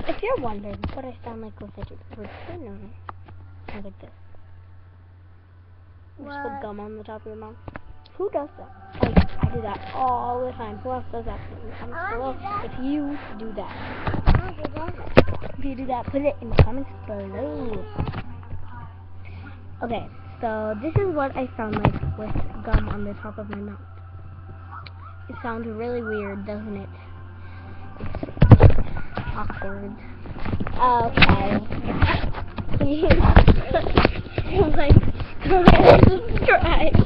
If you're wondering what I sound like with a no, sounds like this. Just put gum on the top of your mouth. Who does that? I do that all the time. Who else does that? Put it in the comments below if you do that. If you do that, put it in the comments below. Okay, so this is what I sound like with gum on the top of my mouth. It sounds really weird, doesn't it? It's awkward. Okay. Like, subscribe.